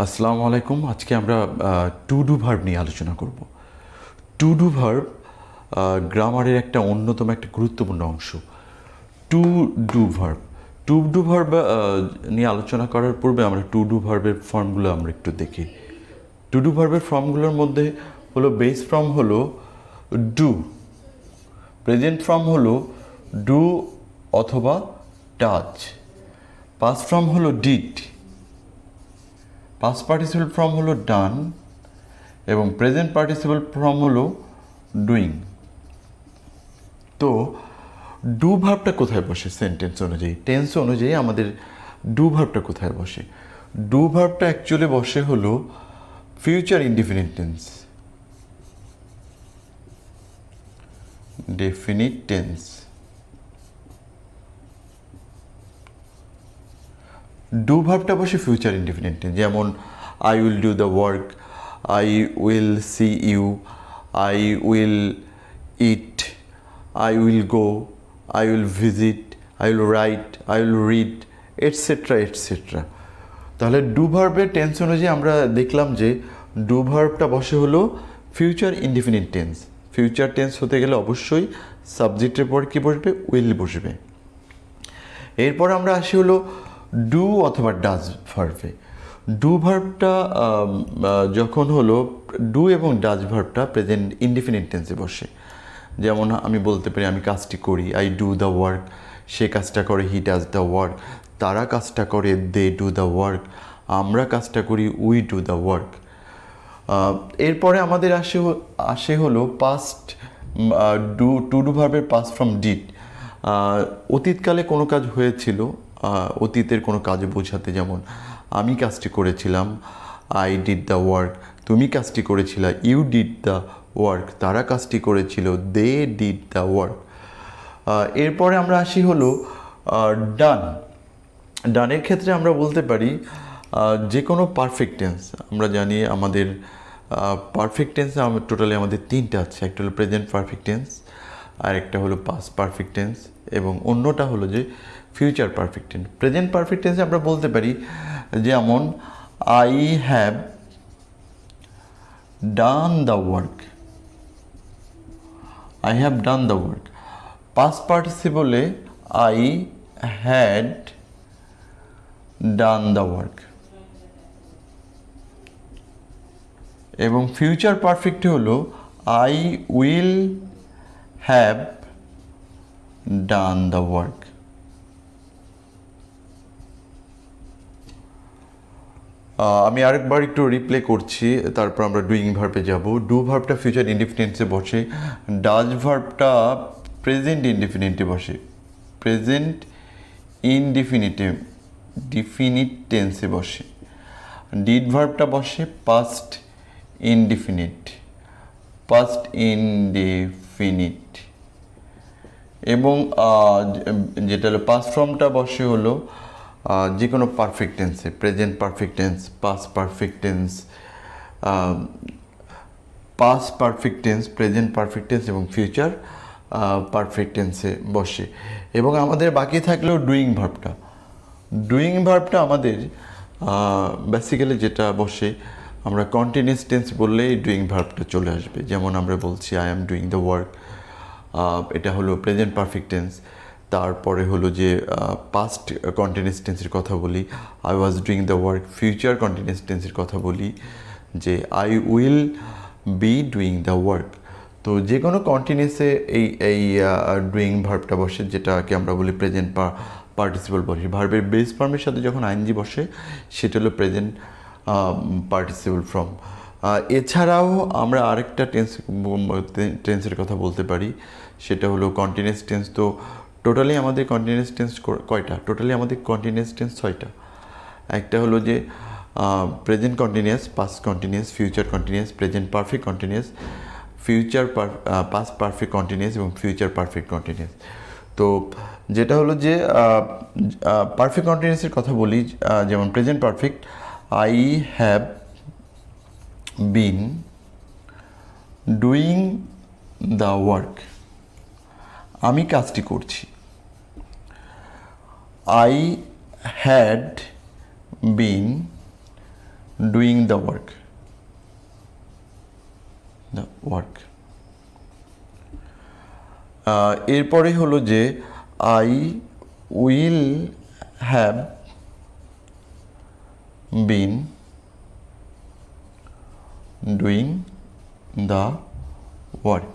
আসসালামু আলাইকুম। আজকে আমরা টু ডু ভার্ব নিয়ে আলোচনা করব। টু ডু ভার্ব গ্রামারের একটা অন্যতম একটা গুরুত্বপূর্ণ অংশ। টু ডু ভার্ব নিয়ে আলোচনা করার পূর্বে আমরা টু ডু ভার্বের ফর্মগুলো আমরা একটু দেখি। টু ডু ভার্বের ফর্মগুলোর মধ্যে হলো বেস ফর্ম হলো ডু, প্রেজেন্ট ফর্ম হলো ডু অথবা টাচ, পাস্ট ফর্ম হলো ডিড, পাস্ট পার্টিসিপল ফর্ম হলো ডান এবং প্রেজেন্ট পার্টিসিপল ফর্ম হলো ডুইং। তো ডু ভার্বটা কোথায় বসে সেন্টেন্স অনুযায়ী, টেন্স অনুযায়ী আমাদের ডু ভার্বটা কোথায় বসে? ডু ভার্বটা অ্যাকচুয়ালি বসে হলো future indefinite tense. Definite tense do ভার্বটা বসে ফিউচার ইনডিফিনিট টেন্স, যেমন I will do the work, I will see you, I will eat, I will go, I will visit, I will write, I will read, etcetera etcetera. তাহলে do ভার্বের tense অনুযায়ী আমরা দেখলাম যে do ভার্বটা বসে হলো future indefinite tense. Future tense হতে গেলে অবশ্যই সাবজেক্টের পর কী বসবে? উইল বসবে। এরপর আমরা আসি হলো ডু অথবা ডাজ ভার্বে। ডু ভার্বটা যখন হলো ডু এবং ডাজ ভার্বটা প্রেজেন্ট ইনডিফিনিট টেন্সে বসে। যেমন আমি বলতে পারি আমি কাজটি করি, আই ডু দ্য ওয়ার্ক, সে কাজটা করে, হি ডাজ দ্য ওয়ার্ক, তারা কাজটা করে, দে ডু দ্য ওয়ার্ক, আমরা কাজটা করি, উই ডু দ্য ওয়ার্ক। এরপরে আমাদের আসে হলো পাস্ট টু ডু ভার্বের পাস্ট ফ্রম ডিড। অতীতকালে কোনো কাজ হয়েছিল, অতীতের কোনো কাজ বোঝাতে, যেমন আমি কাজটি করেছিলাম, আই ডিড দ্য ওয়ার্ক, তুমি কাজটি করেছিলা, ইউ ডিড দ্য ওয়ার্ক, তারা কাজটি করেছিল, দে ডিড দ্য ওয়ার্ক। এরপরে আমরা আসি হলো ডান। ডানের ক্ষেত্রে আমরা বলতে পারি যে কোনো পারফেক্ট টেন্স। আমরা জানি আমাদের পারফেক্ট টেন্স টোটালি আমাদের তিনটা আছে, একটা হলো প্রেজেন্ট পারফেক্ট টেন্স, আর একটা হলো পাস্ট পারফেক্ট টেন্স এবং অন্যটা হলো যে future perfect tense. Present perfect টেন্সে আমরা বলতে পারি যেমন I have done the work, I have done the work. Past participle I had done the work. এবং ফিউচার পারফেক্ট হলো I will have done the work. আমি আরেকবার একটু রিপ্লে করছি, তারপর আমরা ডুইং ভার্বে যাব। ডু ভার্বটা ফিউচার ইনডিফিনিটে বসে, ডাজ ভার্বটা প্রেজেন্ট ইনডিফিনিটে বসে, প্রেজেন্ট ডিফিনিট টেন্সে বসে। ডিড ভার্বটা বসে পাস্ট ইনডিফিনিট এবং যেটা হলো পাস্ট ফর্মটা বসে হলো যে কোনো পারফেক্ট টেন্সে, present perfect tense, past perfect tense, present perfect tense এবং ফিউচার পারফেক্ট টেন্সে বসে। এবং আমাদের বাকি থাকলেও ডুইং ভার্বটা। ডুইং ভার্বটা আমাদের বেসিক্যালি যেটা বসে, আমরা কন্টিনিউয়াস টেন্স বললেই ডুইং ভার্বটা চলে আসবে। যেমন আমরা বলছি I am doing the work, এটা হলো প্রেজেন্ট পারফেক্ট টেন্স। তারপরে হলো যে পাস্ট কন্টিনিউয়াস টেন্সের কথা বলি, I was doing the work. Future continuous টেন্সের কথা বলি যে I will be doing the work. তো যে কোনো কন্টিনিউয়াসে এই ডুইং ভার্বটা বসে, যেটাকে আমরা বলি প্রেজেন্ট পার্টিসিপল বসে। ভার্বের বেস ফর্মের সাথে যখন আইএনজি বসে সেটা হলো প্রেজেন্ট পার্টিসিপল ফর্ম। এছাড়াও আমরা আরেকটা টেন্সের কথা বলতে পারি, সেটা হলো কন্টিনিউয়াস টেন্স। তো টোটালি আমাদের কন্টিনিউয়াস টেন্স কয়টা? টোটালি আমাদের কন্টিনিউয়াস টেন্স 6টা। একটা হলো যে present continuous, past continuous, future continuous, present perfect continuous, past perfect continuous এবং ফিউচার পারফেক্ট কন্টিনিউয়াস। তো যেটা হলো যে পারফেক্ট কন্টিনিউয়াসের কথা বলি, যেমন present perfect, I have been doing the work, আমি কাজটি করছি। I had been doing the work, the work. এরপরে হলো যে I will have been doing the work.